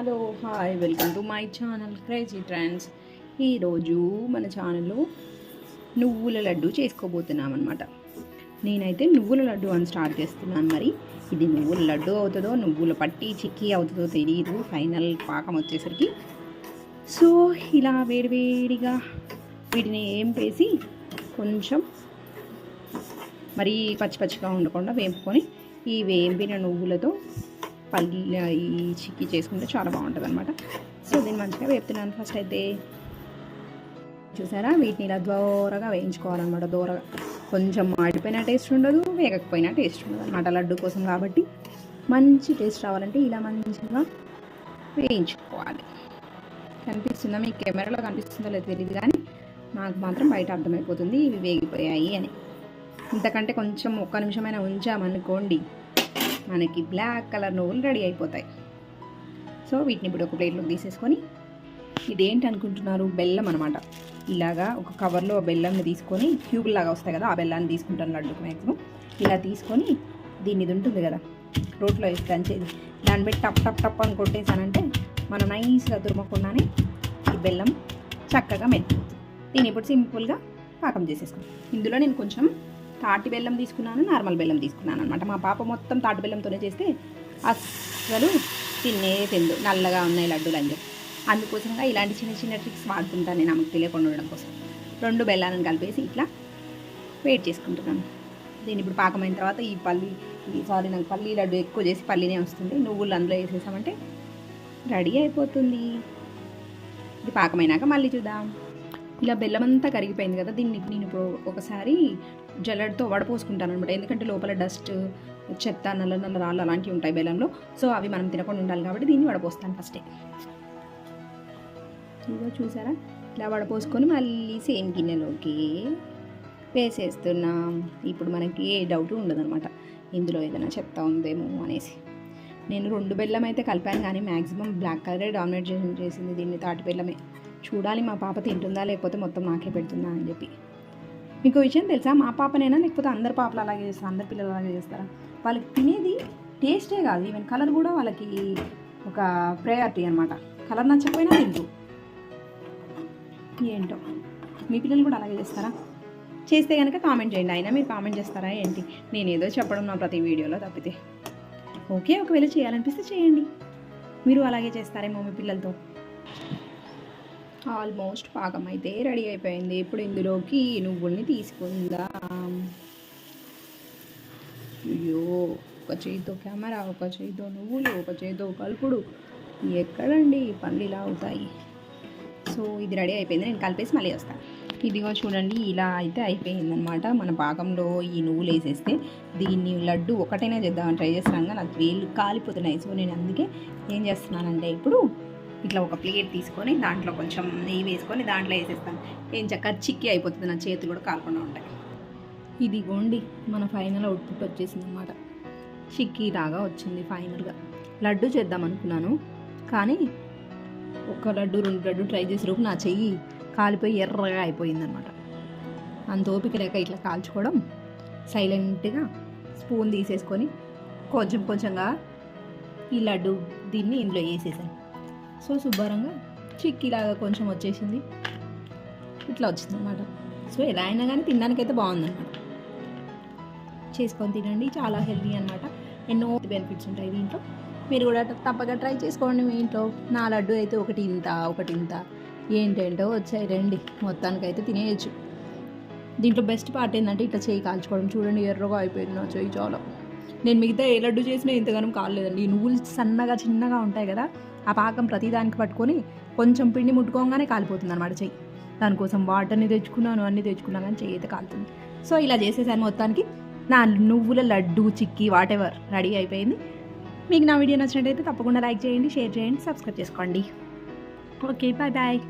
Hello hi welcome to my channel crazy trends. ఈరోజు మన ఛానల్లో నువ్వుల లడ్డు చేసుకోబోతున్నాం అనమాట. నేనైతే నువ్వుల లడ్డు అని స్టార్ట్ చేస్తున్నాను. మరి ఇది నువ్వుల లడ్డు అవుతుందో నువ్వుల పట్టి చిక్కీ అవుతుందో తెలియదు ఫైనల్ పాకం వచ్చేసరికి. సో ఇలా వేడివేడిగా వీటిని వేసి కొంచెం మరీ పచ్చి పచ్చిగా ఉండకుండా వేపుకొని ఈ వేపిన నువ్వులతో పల్లి ఈ చిక్కీ చేసుకుంటే చాలా బాగుంటుంది అనమాట. సో దీన్ని మంచిగా వేపుతున్నాను. ఫస్ట్ అయితే చూసారా, వీటిని ఇలా దూరగా వేయించుకోవాలన్నమాట. దూరగా కొంచెం మాడిపోయిన టేస్ట్ ఉండదు, వేగకపోయినా టేస్ట్ ఉండదు అనమాట. లడ్డు కోసం కాబట్టి మంచి టేస్ట్ రావాలంటే ఇలా మంచిగా వేయించుకోవాలి. కనిపిస్తుందా మీకు? కెమెరాలో కనిపిస్తుందో లేదో తెలియదు, కానీ నాకు మాత్రం బయట అర్థమైపోతుంది ఇవి వేగిపోయాయి అని. ఇంతకంటే కొంచెం ఒక్క నిమిషమైనా ఉంచామనుకోండి మనకి బ్లాక్ కలర్ నువ్వులు రెడీ అయిపోతాయి. సో వీటిని ఇప్పుడు ఒక ప్లేట్లోకి తీసేసుకొని, ఇదేంటి అనుకుంటున్నారు? బెల్లం అనమాట. ఇలాగా ఒక కవర్లో బెల్లంని తీసుకొని క్యూబుల్ లాగా వస్తాయి కదా, ఆ బెల్లాన్ని తీసుకుంటాను లడ్డుకు మ్యాక్సిమం. ఇలా తీసుకొని దీన్ని ఇది ఉంటుంది కదా రోట్లో వేసి దంచేది, దాన్ని పెట్టి టప్ టప్ టప్ అని కొట్టేసానంటే మనం నైస్గా తురమకుండానే ఈ బెల్లం చక్కగా మెల్లిపోతుంది. దీన్ని ఇప్పుడు సింపుల్గా పాకం చేసేసుకుంటాం. ఇందులో నేను కొంచెం తాటి బెల్లం తీసుకున్నాను, నార్మల్ బెల్లం తీసుకున్నాను అనమాట. మా పాప మొత్తం తాటి బెల్లంతోనే చేస్తే అస్సలు తిందు, నల్లగా ఉన్నాయి లడ్డూలు అని చెప్పి. అందుకోసంగా ఇలాంటి చిన్న చిన్న ట్రిక్స్ వాడుతుంటాను నేను, ఆమెకు తెలియకుండా ఉండడం కోసం. 2 బెల్లాలను కలిపేసి ఇట్లా వేడి చేసుకుంటున్నాను. దీన్ని ఇప్పుడు పాకమైన తర్వాత నాకు పల్లి లడ్డు ఎక్కువ చేసి పల్లీనే వస్తుంది, నువ్వులు అందులో వేసేసామంటే రెడీ అయిపోతుంది. ఇది పాకమైనాక మళ్ళీ చూద్దాం. ఇలా బెల్లం అంతా కరిగిపోయింది కదా, దీన్ని నేను ఇప్పుడు ఒకసారి జల్లెడతో వడపోసుకుంటాను అనమాట. ఎందుకంటే లోపల డస్ట్, చెత్త, నల్ల నల్ల రాళ్ళు అలాంటివి ఉంటాయి బెల్లంలో. సో అవి మనం తినకుండా ఉండాలి కాబట్టి దీన్ని వడపోస్తాను ఫస్టే. ఇదిగో చూసారా, ఇలా వడపోసుకొని మళ్ళీ సేమ్ గిన్నెలోకి వేసేస్తున్నాం. ఇప్పుడు మనకి ఏ డౌట్ ఉండదన్నమాట ఇందులో ఏదైనా చెత్త ఉందేమో అనేసి. నేను 2 బెల్లం అయితే కలిపాను, కానీ మ్యాక్సిమం బ్లాక్ కలరే డామినేట్ చేసింది దీన్ని, తాటి బెల్లమే. చూడాలి మా పాప తింటుందా లేకపోతే మొత్తం నాకే పెడుతుందా అని చెప్పి. మీకు విషయం తెలుసా, మా పాపనైనా లేకపోతే అందరి పాపలు అలాగే చేస్తారు, అందరి పిల్లలు అలాగే చేస్తారా? వాళ్ళకి తినేది టేస్టే కాదు, ఈవెన్ కలర్ కూడా వాళ్ళకి ఒక ప్రయారిటీ అనమాట. కలర్ నచ్చకపోయినా తింటూ. ఏంటో మీ పిల్లలు కూడా అలాగే చేస్తారా? చేస్తే కనుక కామెంట్ చేయండి. అయినా మీరు కామెంట్ చేస్తారా ఏంటి? నేనేదో చెప్పడం నా ప్రతి వీడియోలో తప్పితే. ఓకే, ఒకవేళ చేయాలనిపిస్తే చేయండి. మీరు అలాగే చేస్తారేమో మీ పిల్లలతో. ఆల్మోస్ట్ పాకం అయితే రెడీ అయిపోయింది. ఇప్పుడు ఇందులోకి నువ్వుల్ని తీసుకుందాం. అయ్యో, ఒక చేతితో కెమెరా, ఒక చేతితో నువ్వులు, ఒక చేతితో కలుపుడు, ఎక్కడండి పనులు ఇలా అవుతాయి. సో ఇది రెడీ అయిపోయింది, నేను కలిపేసి మళ్ళీ వస్తాను. ఇదిగో చూడండి, ఇలా అయితే అయిపోయిందనమాట. మన పాకంలో ఈ నువ్వులు వేసేస్తే దీన్ని లడ్డు ఒకటైనా చేద్దామని ట్రై చేస్తున్నాను, నాకు వేళ్ళు కాలిపోతున్నాయి. సో నేను అందుకే ఏం చేస్తున్నానంటే ఇప్పుడు ఇట్లా ఒక ప్లేట్ తీసుకొని దాంట్లో కొంచెం నెయ్యి వేసుకొని దాంట్లో వేసేస్తాను. ఏం చక్కగా చిక్కీ అయిపోతుంది, నా చేతులు కూడా కాలకుండా ఉంటాయి. ఇదిగోండి మన ఫైనల్ అవుట్పుట్ వచ్చేసింది అనమాట. చిక్కీ లాగా వచ్చింది ఫైనల్గా. లడ్డు చేద్దాం అనుకున్నాను, కానీ ఒక లడ్డు 2 లడ్డు ట్రై చేసేలోపు నా చెయ్యి కాలిపోయి ఎర్రగా అయిపోయిందనమాట. అంత ఓపిక లేక ఇట్లా కాల్చుకోవడం, సైలెంట్గా స్పూన్ తీసేసుకొని కొంచెం కొంచెంగా ఈ లడ్డు దీన్ని ఇందులో వేసేసాను. సో శుభ్రంగా చిక్కీలాగా కొంచెం వచ్చేసింది, ఇట్లా వచ్చింది అనమాట. సో ఎలా అయినా కానీ తినడానికైతే బాగుందన్నమాట. చేసుకొని తినండి, చాలా హెల్తీ అనమాట. ఎన్నో బెనిఫిట్స్ ఉంటాయి దీంట్లో. మీరు కూడా తప్పగా ట్రై చేసుకోండి మీ ఇంట్లో. నా లడ్డు అయితే ఒకటి ఇంత ఏంటేంటో వచ్చాయి రండి, మొత్తానికైతే తినేయచ్చు. దీంట్లో బెస్ట్ పార్ట్ ఏంటంటే ఇట్లా చేయి కాల్చుకోవడం. చూడండి ఎర్రగా అయిపోయింది నా చేయి చాలా. నేను మిగతా ఏ లడ్డు చేసినా ఇంతగానో కాలేదండి. ఈ నువ్వులు సన్నగా చిన్నగా ఉంటాయి కదా, ఆ పాకం ప్రతిదానికి పట్టుకొని కొంచెం పిండి ముట్టుకోగానే కాలిపోతుంది అనమాట చెయ్యి. దానికోసం వాటర్ని తెచ్చుకున్నాను, అన్నీ తెచ్చుకున్నాను, కానీ చెయ్యి అయితే కాలుతుంది. సో ఇలా చేసేసాను. మొత్తానికి నా నువ్వుల లడ్డు చిక్కీ వాటెవర్ రెడీ అయిపోయింది. మీకు నా వీడియో నచ్చినట్టయితే తప్పకుండా లైక్ చేయండి, షేర్ చేయండి, సబ్స్క్రైబ్ చేసుకోండి. Okay, bye bye.